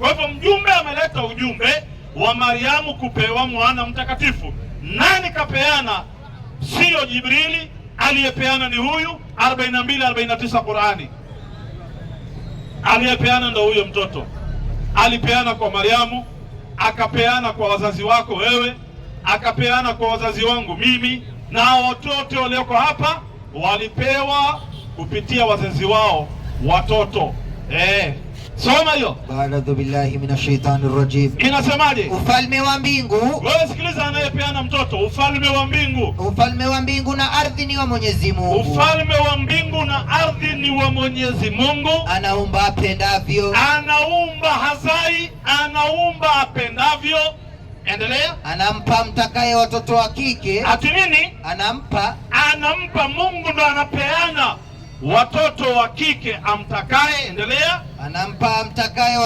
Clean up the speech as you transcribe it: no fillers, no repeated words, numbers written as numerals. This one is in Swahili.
Kwa hivyo mjumbe ameleta ujumbe wa Mariamu kupewa mwana mtakatifu. Nani kapeana? Sio Jibrili, aliyepeana ni huyu. 42-49 Qur'ani, aliyepeana ndo huyo mtoto. Alipeana kwa Mariamu, akapeana kwa wazazi wako wewe, akapeana kwa wazazi wangu mimi, na watoto walioko hapa walipewa kupitia wazazi wao watoto. Soma hiyo. A'udhu billahi minash shaitani rajim. Inasemaje? Ufalme wa mbingu. Wewe sikiliza, anayepeana mtoto, ufalme wa mbingu. Ufalme wa mbingu na ardhi ni wa Mwenyezi Mungu. Ufalme wa mbingu na ardhi ni wa Mwenyezi Mungu. Anaumba apendavyo. Anaumba hazai, anaumba apendavyo. Endelea. Anampa mtakaye watoto wa kike. Ati nini? Anampa. Mungu ndo anapeana watoto wa kike amtakaye. Endelea. Anampa mtakaye